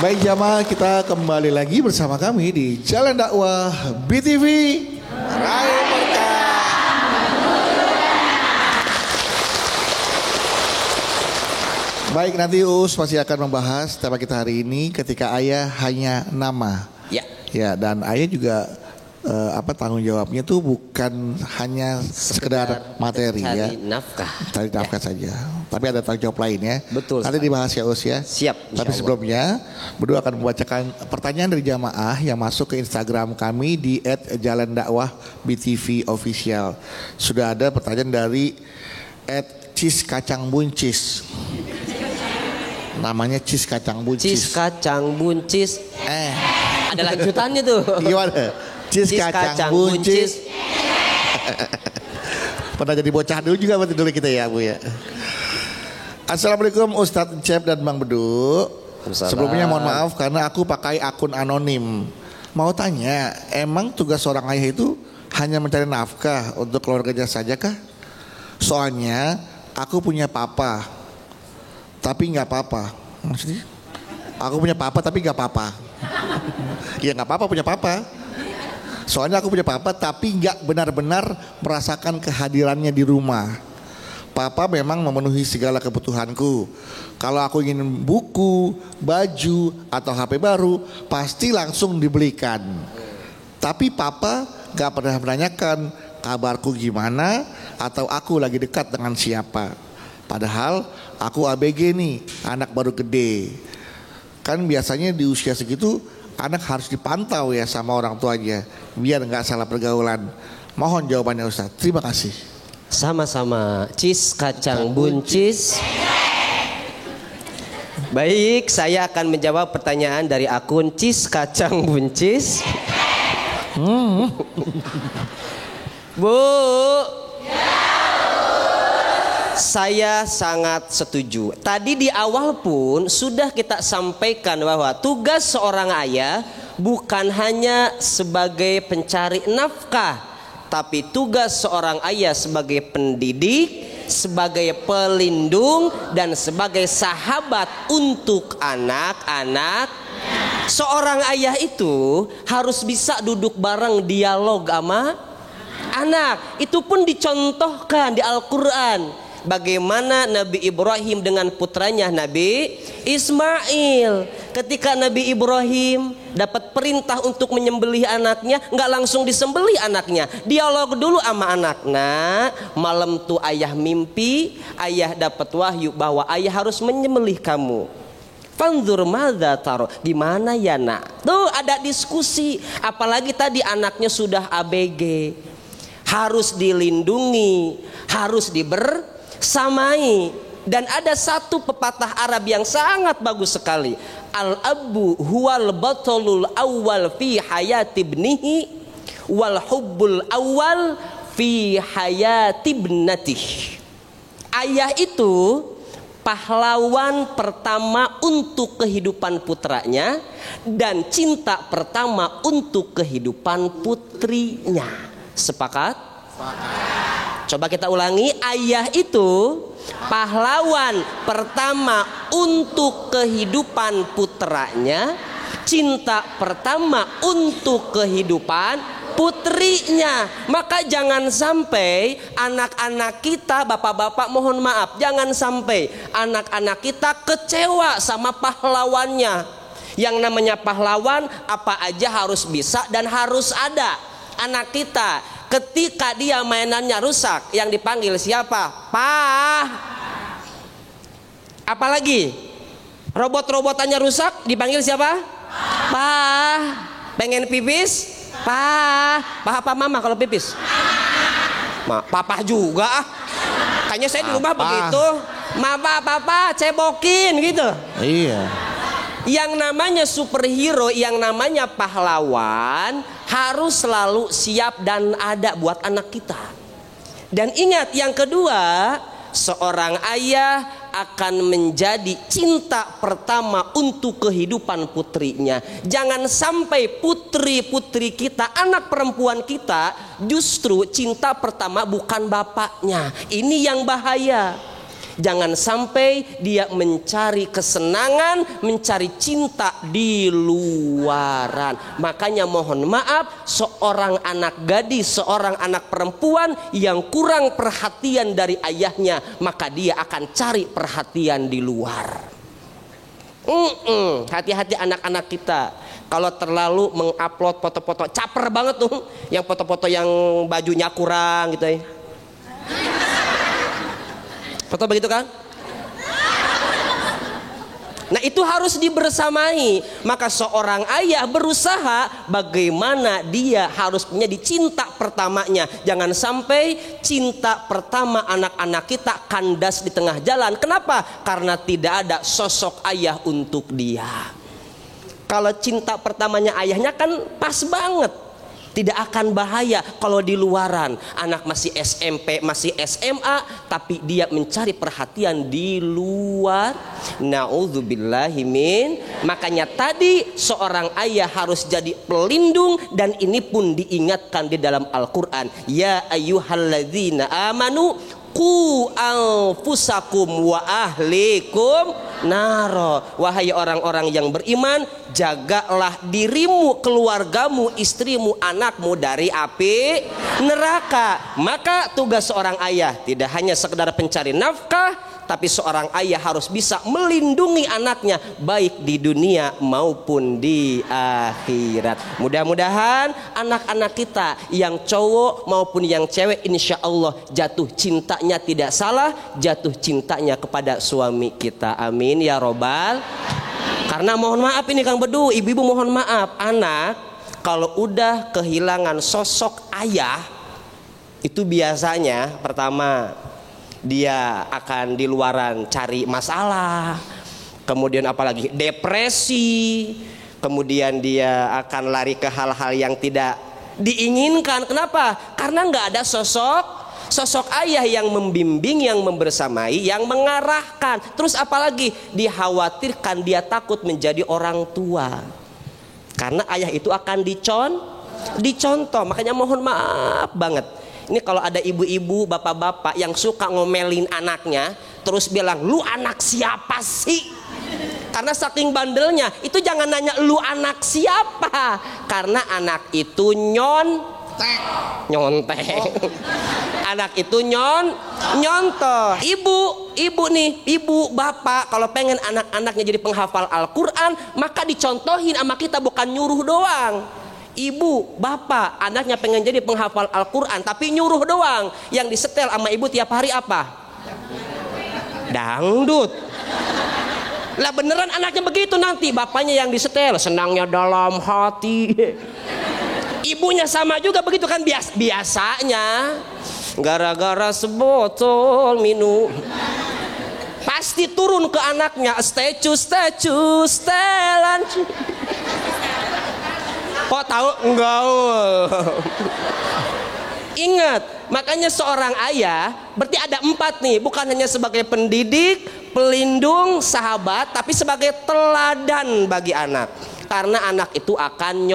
Baik jamaah, kita kembali lagi bersama kami di Jalan Dakwah BTV Raih Berkah. Baik, nanti Us pasti akan membahas tema kita hari ini ketika ayah hanya nama. Ya. Ya, dan ayah juga tanggung jawabnya tuh bukan hanya sekedar materi ya. Cari nafkah saja. Tapi ada tanggung jawab lain ya. Betul. Nanti dibahas ya Us ya. Siap. Tapi sebelumnya berdua akan membacakan pertanyaan dari jamaah yang masuk ke Instagram kami di @jalandakwahbtvofficial. Sudah ada pertanyaan dari @ciskacang_buncis. Namanya Cis Kacang Buncis. Cis Kacang Buncis. Ada lanjutannya tuh. Gimana? Cis Kacang Buncis. Pernah jadi bocah dulu juga berarti dulu kita ya Bu ya. Assalamualaikum Ustadz Cep dan Bang Bedu. Sebelumnya mohon maaf karena aku pakai akun anonim. Mau tanya, emang tugas seorang ayah itu hanya mencari nafkah untuk keluarganya saja kah? Soalnya aku punya papa, tapi nggak apa-apa. Maksudnya? Aku punya papa tapi nggak apa-apa. Ya nggak apa-apa punya papa. Soalnya aku punya papa tapi nggak benar-benar merasakan kehadirannya di rumah. Papa memang memenuhi segala kebutuhanku. Kalau aku ingin buku, baju, atau HP baru, pasti langsung dibelikan. Tapi papa gak pernah menanyakan kabarku gimana atau aku lagi dekat dengan siapa. Padahal aku ABG nih, anak baru gede. Kan biasanya di usia segitu anak harus dipantau ya sama orang tuanya biar gak salah pergaulan. Mohon jawabannya Ustaz. Terima kasih. Sama-sama. Cis Kacang Buncis. Baik, saya akan menjawab pertanyaan dari akun Cis Kacang Buncis. Bu, saya sangat setuju. Tadi di awal pun sudah kita sampaikan bahwa tugas seorang ayah bukan hanya sebagai pencari nafkah, tapi tugas seorang ayah sebagai pendidik, sebagai pelindung, dan sebagai sahabat untuk anak-anak. Seorang ayah itu harus bisa duduk bareng dialog sama anak. Itu pun dicontohkan di Al-Quran. Bagaimana Nabi Ibrahim dengan putranya Nabi Ismail. Ketika Nabi Ibrahim dapat perintah untuk menyembelih anaknya, nggak langsung disembelih anaknya, dialog dulu sama anaknya. Malam tuh ayah mimpi, ayah dapat wahyu bahwa ayah harus menyembelih kamu. Fanzur madza taro, di mana ya nak? Tuh ada diskusi. Apalagi tadi anaknya sudah ABG, harus dilindungi, harus dibersamai. Dan ada satu pepatah Arab yang sangat bagus sekali. Al-abu huwal batulul awal fi hayati ibnihi wal hubbul awal fi hayati ibnatih. Ayah itu pahlawan pertama untuk kehidupan putranya dan cinta pertama untuk kehidupan putrinya. Sepakat? Coba kita ulangi. Ayah itu pahlawan pertama untuk kehidupan putranya, cinta pertama untuk kehidupan putrinya. Maka jangan sampai anak-anak kita, bapak-bapak mohon maaf, jangan sampai anak-anak kita kecewa sama pahlawannya. Yang namanya pahlawan apa aja harus bisa dan harus ada. Anak kita ketika dia mainannya rusak, yang dipanggil siapa? Pak. Apalagi robot-robotannya rusak, dipanggil siapa? Pak. Pengen pipis? Pak. Apa mama kalau pipis? Papa juga. Kayaknya saya di rumah begitu. Mama, papa, cebokin gitu. Iya. Yang namanya superhero, yang namanya pahlawan harus selalu siap dan ada buat anak kita. Dan ingat yang kedua, seorang ayah akan menjadi cinta pertama untuk kehidupan putrinya. Jangan sampai putri-putri kita, anak perempuan kita, justru cinta pertama bukan bapaknya. Ini yang bahaya. Jangan sampai dia mencari kesenangan, mencari cinta di luaran. Makanya mohon maaf, seorang anak gadis, seorang anak perempuan yang kurang perhatian dari ayahnya, maka dia akan cari perhatian di luar. Hati-hati anak-anak kita. Kalau terlalu mengupload foto-foto, caper banget tuh, yang foto-foto yang bajunya kurang gitu ya. Foto begitu kan? Nah itu harus dibersamai. Maka seorang ayah berusaha bagaimana dia harus menjadi cinta pertamanya. Jangan sampai cinta pertama anak-anak kita kandas di tengah jalan. Kenapa? Karena tidak ada sosok ayah untuk dia. Kalau cinta pertamanya ayahnya kan pas banget. Tidak akan bahaya kalau di luaran. Anak masih SMP, masih SMA, tapi dia mencari perhatian di luar. Na'udzubillahimin. Makanya tadi seorang ayah harus jadi pelindung. Dan ini pun diingatkan di dalam Al-Quran. Ya ayyuhalladzina amanu qu anfusakum wa ahlikum naro. Wahai orang-orang yang beriman, jagalah dirimu, keluargamu, istrimu, anakmu dari api neraka. Maka tugas seorang ayah tidak hanya sekedar pencari nafkah, tapi seorang ayah harus bisa melindungi anaknya baik di dunia maupun di akhirat. Mudah-mudahan anak-anak kita yang cowok maupun yang cewek insya Allah jatuh cintanya tidak salah, jatuh cintanya kepada suami kita. Amin ya robbal. Karena mohon maaf ini Kang Bedu, ibu-ibu mohon maaf, anak kalau udah kehilangan sosok ayah itu biasanya pertama dia akan di luaran cari masalah, kemudian apalagi depresi, kemudian dia akan lari ke hal-hal yang tidak diinginkan. Kenapa? Karena nggak ada sosok ayah yang membimbing, yang membersamai, yang mengarahkan. Terus apalagi dikhawatirkan dia takut menjadi orang tua, karena ayah itu akan dicontoh. Makanya mohon maaf banget. Ini kalau ada ibu-ibu, bapak-bapak yang suka ngomelin anaknya, terus bilang, lu anak siapa sih? Karena saking bandelnya, itu jangan nanya lu anak siapa. Karena anak itu nyontek. Anak itu nyontoh. Ibu nih, ibu, bapak, kalau pengen anak-anaknya jadi penghafal Al-Quran, maka dicontohin sama kita, bukan nyuruh doang. Ibu, bapak, anaknya pengen jadi penghafal Al-Quran, tapi nyuruh doang. Yang disetel sama ibu tiap hari apa? Dangdut. Lah beneran anaknya begitu nanti. Bapaknya yang disetel, senangnya dalam hati. Ibunya sama juga begitu kan, biasanya. Gara-gara sebotol minum. Pasti turun ke anaknya, statue, setelan. Kok tahu? Enggak. Ingat, makanya seorang ayah berarti ada 4 nih, bukan hanya sebagai pendidik, pelindung, sahabat, tapi sebagai teladan bagi anak. Karena anak itu akan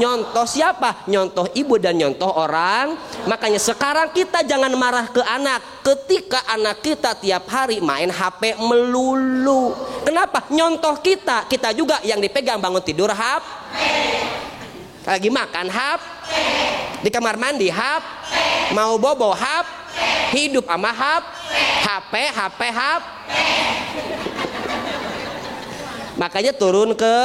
nyontoh siapa? Nyontoh ibu dan nyontoh orang. Makanya sekarang kita jangan marah ke anak ketika anak kita tiap hari main HP melulu. Kenapa? Nyontoh kita juga yang dipegang bangun tidur HP. Lagi makan HP. Di kamar mandi HP. Mau bobo HP. Hidup sama HP. Makanya turun ke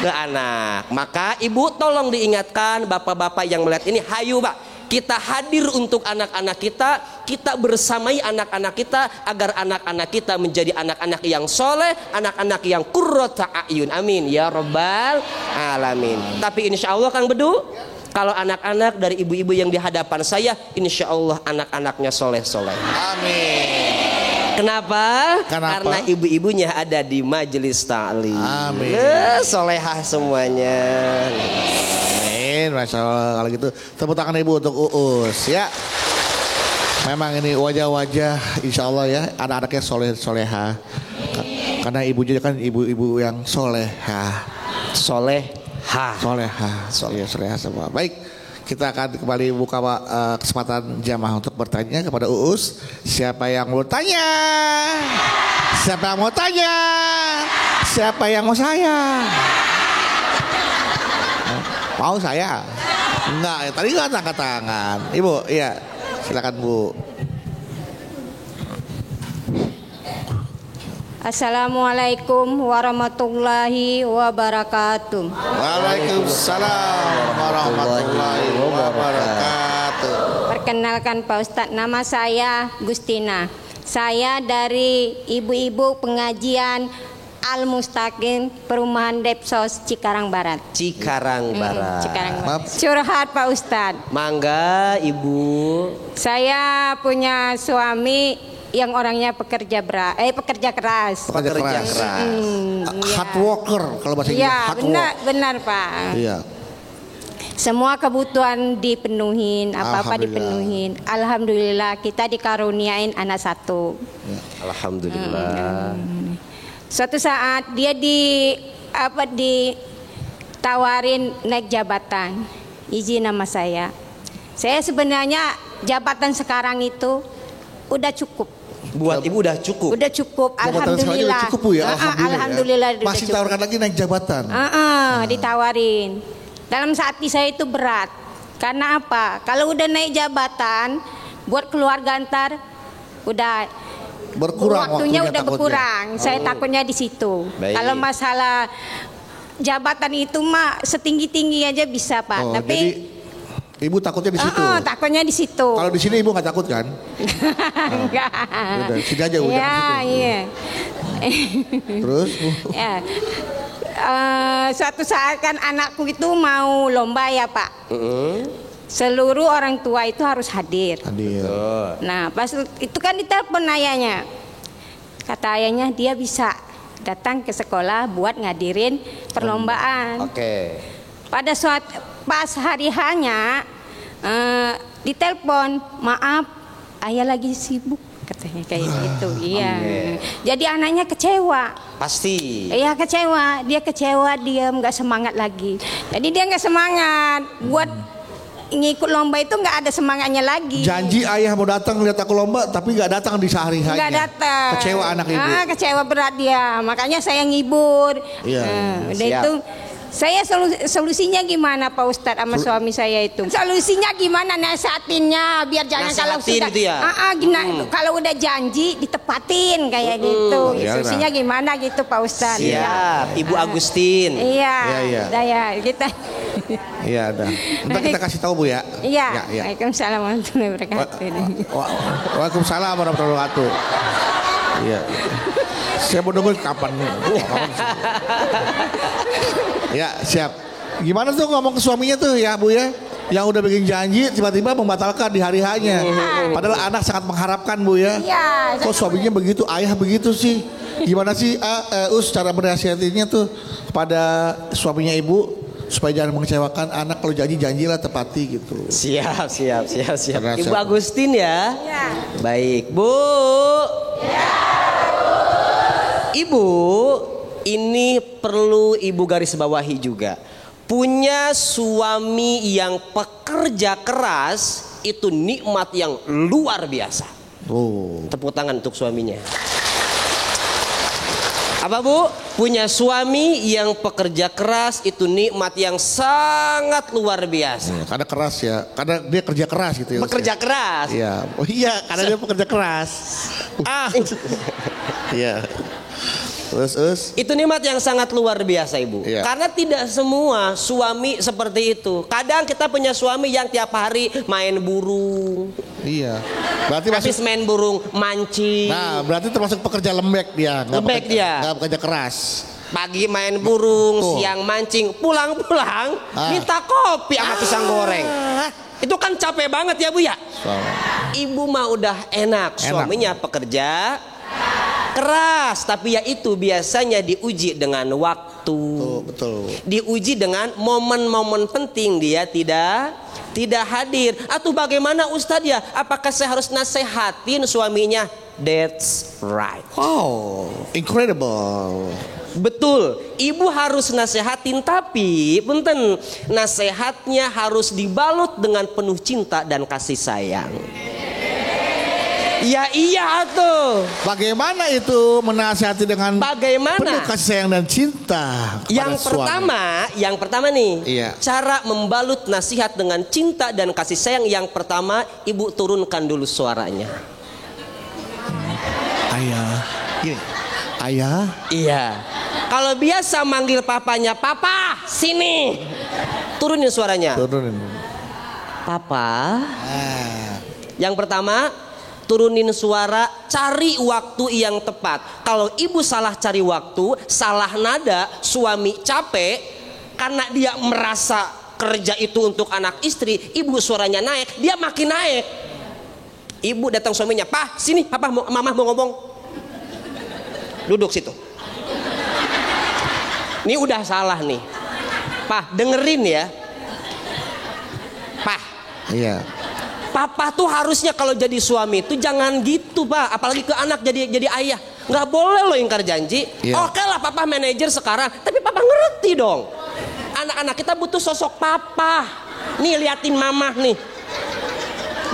anak. Maka ibu tolong diingatkan, bapak-bapak yang melihat ini, hayu Pak, kita hadir untuk anak-anak kita bersamai anak-anak kita agar anak-anak kita menjadi anak-anak yang soleh, anak-anak yang qurrata a'yun. Amin ya rabbal alamin. Tapi insya Allah Kang Bedu, kalau anak-anak dari ibu-ibu yang di hadapan saya, insya Allah anak-anaknya soleh-soleh. Amin. Kenapa? Karena ibu-ibunya ada di majelis ta'lim. Amin. Solehah semuanya. Amin. Masya Allah. Kalau gitu tepuk tangan ibu untuk Uus ya. Memang ini wajah-wajah insya Allah ya, anak-anaknya soleh-soleha. Karena ibunya kan ibu-ibu yang soleha. Soleha semua. Baik, kita akan kembali buka kesempatan jamaah untuk bertanya kepada Uus. Siapa yang mau tanya? Siapa yang mau tanya? Siapa yang mau saya? Mau saya? Enggak, ya, tadi kan angkat tangan. Ibu, iya. Silakan Bu. Assalamualaikum warahmatullahi wabarakatuh. Waalaikumsalam warahmatullahi wabarakatuh. Perkenalkan Pak Ustadz, nama saya Gustina. Saya dari Ibu-Ibu Pengajian Al-Mustaqim Perumahan Depsos Cikarang Barat. Cikarang Barat. Cikarang Maaf. Barat. Curhat Pak Ustadz. Mangga Ibu. Saya punya suami yang orangnya pekerja keras. Pekerja keras. Hard Ya. worker kalau bahasa Inggris. Iya, Hard work. benar Pak. Iya. Semua kebutuhan dipenuhin, apa-apa Alhamdulillah. dipenuhin. Alhamdulillah kita dikaruniain anak satu. Alhamdulillah. Suatu saat dia ditawarin naik jabatan. Izin nama saya. Saya sebenarnya jabatan sekarang itu udah cukup. Buat Ibu udah cukup. Udah cukup, Jabatan sekarang alhamdulillah. udah cukup Bu ya. Alhamdulillah ya. udah Masih cukup. tawarkan lagi naik jabatan. Ditawarin. Dalam hati saya itu berat. Karena apa? Kalau udah naik jabatan, buat keluarga ntar udah Berkurang waktunya udah takutnya. berkurang. Saya takutnya di situ. Baik. Kalau masalah jabatan itu mah setinggi-tinggi aja bisa Pak. Oh, Tapi jadi Ibu takutnya di situ. takutnya di situ. Kalau di sini Ibu nggak takut kan? Enggak. Udah, sini aja udah Iya, iya. Terus Bu. Ya. Suatu saat kan anakku itu mau lomba ya Pak. Seluruh orang tua itu harus hadir. Hadir. Nah pas itu kan ditelepon ayahnya. Kata ayahnya dia bisa datang ke sekolah buat ngadirin perlombaan. Oke. Pada pas hari hanya ditelepon, maaf ayah lagi sibuk katanya kayak gitu. Iya. Jadi anaknya kecewa. Pasti. Iya kecewa, dia kecewa, dia nggak semangat lagi. Jadi dia nggak semangat buat ngikut lomba itu, nggak ada semangatnya lagi. Janji ayah mau datang lihat aku lomba tapi nggak datang di sehari harinya. Nggak datang. Kecewa anak Ibu. Kecewa berat dia, makanya saya ngibur. Iya. Udah Siap. itu saya solusinya gimana Pak Ustadz sama suami saya itu? Solusinya gimana nasihatinnya biar jangan kalau Nasihatin sudah gitu ya? kalau udah janji ditepatin kayak gitu. Iya, Solusinya gimana gitu Pak Ustadz? Siap. Ibu Agustin. Iya, Iya. udah ya kita. Iya dah. Ntar kita kasih tahu Bu ya. Iya. Ya. Waalaikumsalam warahmatullahi wabarakatuh. Waalaikumsalam warahmatullahi wabarakatuh. Iya. Saya mau nunggu kapan nih. Ya siap. Gimana tuh ngomong ke suaminya tuh ya Bu ya? Yang udah bikin janji tiba-tiba membatalkan di hari hanya. Padahal anak sangat mengharapkan Bu ya. Iya. Kok suaminya begitu, ayah begitu sih? Gimana sih Us cara menasihatinya tuh kepada suaminya Ibu supaya jangan mengecewakan anak, kalau janjilah tepati gitu. Siap. Karena Ibu siap. Agustin ya. Iya. Baik, Bu. Ibu, ini perlu Ibu garis bawahi juga. Punya suami yang pekerja keras itu nikmat yang luar biasa. Oh. Tepuk tangan untuk suaminya. Apa Bu? Punya suami yang pekerja keras itu nikmat yang sangat luar biasa. Karena keras ya, karena dia kerja keras gitu ya. Pekerja keras. Iya, oh iya, karena dia pekerja keras. Iya. Terus. Itu nikmat yang sangat luar biasa Ibu. Iya. Karena tidak semua suami seperti itu. Kadang kita punya suami yang tiap hari main burung. Iya. Berarti Habis main burung mancing. Nah, berarti termasuk pekerja lembek dia. Lembek dia. Nggak pekerja keras. Pagi main burung, Tuh. siang mancing, pulang-pulang minta kopi sama pisang goreng. Itu kan capek banget ya Bu ya. Ibu mah udah enak, suaminya pekerja keras, tapi ya itu biasanya diuji dengan waktu. Tuh, betul. Diuji dengan momen-momen penting dia tidak hadir. Atau bagaimana Ustadz ya? Apakah saya harus nasehatin suaminya? That's right. Oh, incredible. Betul, ibu harus nasehatin, tapi punten, nasehatnya harus dibalut dengan penuh cinta dan kasih sayang. Ya iya tuh. Bagaimana itu menasihati dengan Bagaimana? penuh kasih sayang dan cinta kepada Yang pertama nih, Iya. cara membalut nasihat dengan cinta dan kasih sayang. Yang pertama, ibu turunkan dulu suaranya. Ayah, gini, ayah. Iya. Kalau biasa manggil papanya, papa, sini. Turunin suaranya. Turunin. Papa. Ah. Yang pertama, turunin suara, cari waktu yang tepat. Kalau ibu salah cari waktu, salah nada, suami capek karena dia merasa kerja itu untuk anak istri, ibu suaranya naik, dia makin naik. Ibu datang suaminya, "Pak, sini, papa mama mau ngomong." Duduk situ. Ini udah salah nih. Pak, dengerin ya. Pak. Iya. Papa tuh harusnya kalau jadi suami tuh jangan gitu, Pak. Apalagi ke anak jadi ayah. Nggak boleh lo ingkar janji. Iya. Oke lah papa manajer sekarang, tapi papa ngerti dong. Anak-anak kita butuh sosok papa. Nih liatin mama nih.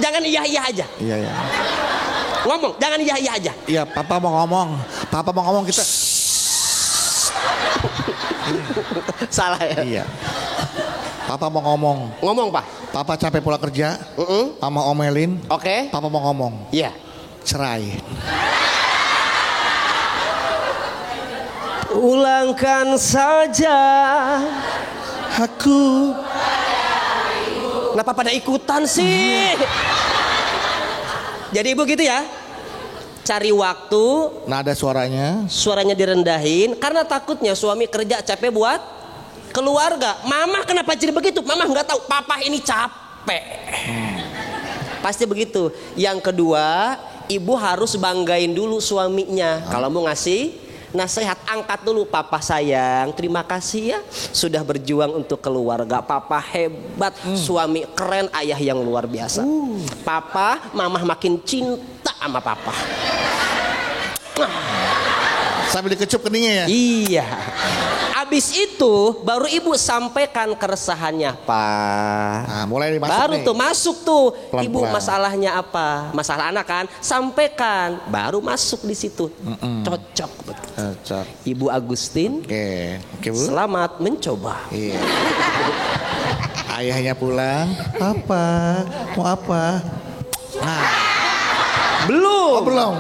Jangan iya aja. Iya, iya. Ngomong, jangan iya aja. Iya, papa mau ngomong. Papa mau ngomong kita. Salah ya. Iya. Papa mau ngomong. Ngomong, Pak. Papa capek pulang kerja. Mama omelin. Oke. Papa mau ngomong. Iya. Cerai. Ulangkan saja. Aku. Kenapa pada ikutan sih? Jadi ibu gitu ya. Cari waktu, Nada suaranya. suaranya direndahin karena takutnya suami kerja capek buat keluarga. Mama kenapa jadi begitu? Mama nggak tahu. Papa ini capek. Pasti begitu. Yang kedua, ibu harus banggain dulu suaminya. Kalau mau ngasih nasihat, angkat dulu. Papa sayang, terima kasih ya sudah berjuang untuk keluarga. Papa hebat, suami keren, ayah yang luar biasa. Papa, mama makin cinta sama papa. Sambil dikecup keningnya ya. Iya. Abis itu baru ibu sampaikan keresahannya, Pak. Nah, mulai dimasuk Baru nih. tuh masuk tuh. Pelan-pelan. Ibu masalahnya apa? Masalah anak kan? Sampaikan. Baru masuk di situ. Cocok betul. Cocok. Ibu Agustin, Oke. Oke, Bu. selamat mencoba. Iya. Ayahnya pulang. Papa, mau apa? Nah, Belum. oh, belum.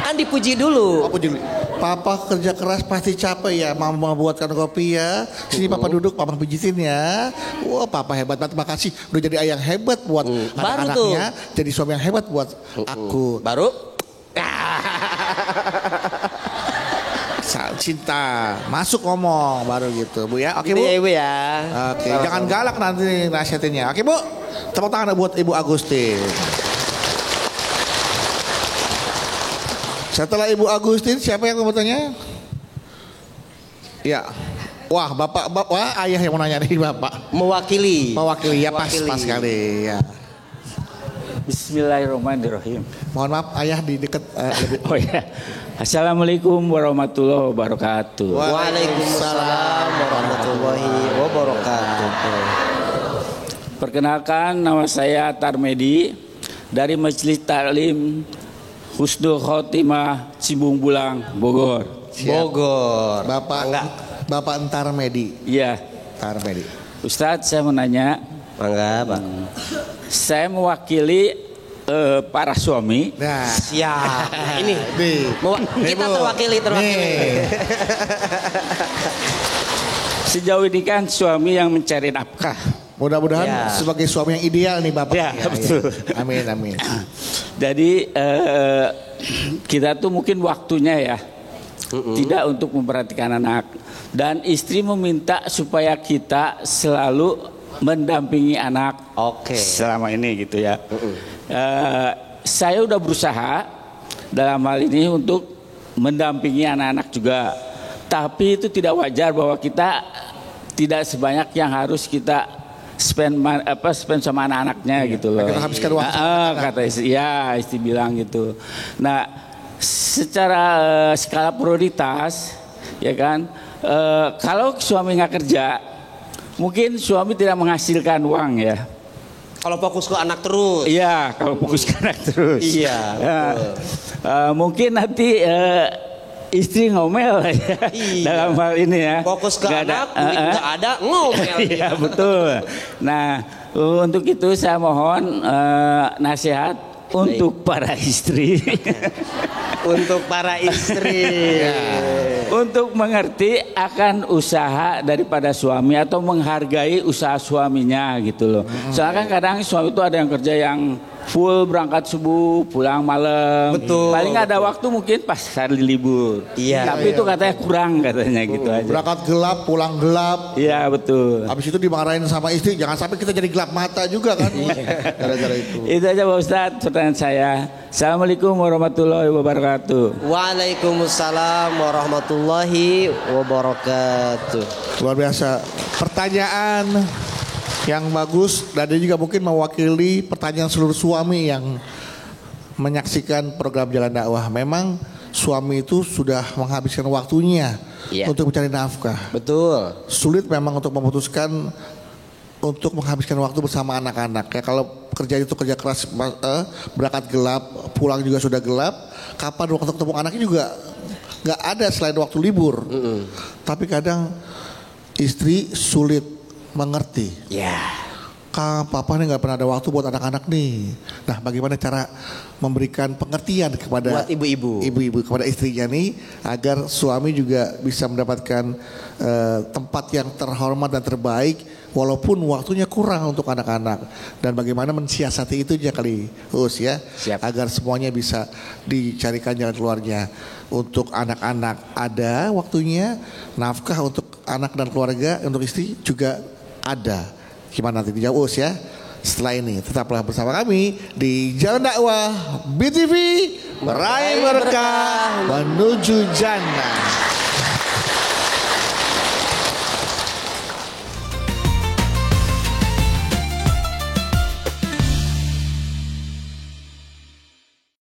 Kan dipuji dulu. Apa dulu? Papa kerja keras pasti capek ya. Mama buatkan kopi ya. Sini papa duduk, papa pijitin ya. Wah, papa hebat banget. Makasih udah jadi ayah yang hebat buat Baru anak-anaknya. Jadi suami yang hebat buat aku. Baru. Cinta. Masuk ngomong baru gitu, Bu ya. Oke, Bu. Iya, ibu ya. Oke, jangan galak nanti nasihatinnya. Oke, Bu. Tepuk tangan buat Ibu Agustin. Setelah Ibu Agustin, siapa yang mau bertanya? Ya. Wah, wah, ayah yang mau nanya nih, Bapak. Mewakili. Mewakili, ya pas Mewakili. sekali ya. Bismillahirrahmanirrahim. Mohon maaf, ayah di dekat lebih. Oh ya. Assalamualaikum warahmatullahi wabarakatuh. Waalaikumsalam warahmatullahi wabarakatuh. Perkenalkan, nama saya Tarmedi dari Majelis Taklim Husnul Khotimah Cibung Bulang, Bogor. Bogor. Bapak Enggak. Bapak Entar Medi. Iya, Entar Medi. Ustadz, saya mau nanya. Mangga, Pak. Saya mewakili para suami. Nah, Siap. Nah, ini nih. kita Bu. terwakili. Nih. Sejauh ini kan suami yang mencari nafkah. Mudah-mudahan Ya. sebagai suami yang ideal nih Bapak. Ya, betul. Amin, amin. Jadi kita tuh mungkin waktunya ya tidak untuk memperhatikan anak, dan istri meminta supaya kita selalu mendampingi anak. Oke. Selama ini gitu ya. Saya udah berusaha dalam hal ini untuk mendampingi anak-anak juga, tapi itu tidak wajar bahwa kita tidak sebanyak yang harus kita spend sama anak-anaknya gitu loh. Kita habiskan waktu sama anak. Kata istri, ya istri bilang gitu. Nah, secara skala prioritas ya kan. Kalau suami nggak kerja, mungkin suami tidak menghasilkan uang ya. Kalau fokus ke anak terus. Iya, kalau fokus ke anak terus. Iya. Mungkin nanti istri ngomel ya, Iya. dalam hal ini ya. Fokus ke Nggak anak, duit nggak ada, ngomel. Iya betul. Nah untuk itu saya mohon nasihat untuk para istri. Untuk para istri. Untuk mengerti akan usaha daripada suami atau menghargai usaha suaminya gitu loh. Soalnya kan kadang suami itu ada yang kerja yang full, berangkat subuh pulang malam. Betul. Paling ada waktu mungkin pas hari libur. Iya. Tapi itu katanya kurang katanya gitu aja. Berangkat gelap, pulang gelap. Iya betul. Habis itu dimarahin sama istri, jangan sampai kita jadi gelap mata juga kan. Gara-gara itu. Itu aja Pak Ustadz pertanyaan saya. Assalamualaikum warahmatullahi wabarakatuh. Waalaikumsalam warahmatullahi wabarakatuh. Luar biasa. Pertanyaan yang bagus dan dia juga mungkin mewakili pertanyaan seluruh suami yang menyaksikan program Jalan Dakwah. Memang suami itu sudah menghabiskan waktunya untuk mencari nafkah. Betul. Sulit memang untuk memutuskan untuk menghabiskan waktu bersama anak-anak. Ya kalau kerja itu kerja keras, berangkat gelap, pulang juga sudah gelap. Kapan waktu ketemu anaknya juga nggak ada selain waktu libur. Tapi kadang istri sulit mengerti. Ya. Papa nih nggak pernah ada waktu buat anak-anak nih. Nah, bagaimana cara memberikan pengertian kepada Buat ibu-ibu, kepada istrinya nih agar suami juga bisa mendapatkan tempat yang terhormat dan terbaik walaupun waktunya kurang untuk anak-anak. Dan bagaimana mensiasati itu aja kali, Us ya. Siap. Agar semuanya bisa dicarikan jalan keluarnya. Untuk anak-anak ada waktunya, nafkah untuk anak dan keluarga, untuk istri juga ada. Gimana nanti dijawab Us ya. Setelah ini tetaplah bersama kami di Jalan Dakwah BTV, meraih berkah menuju jannah.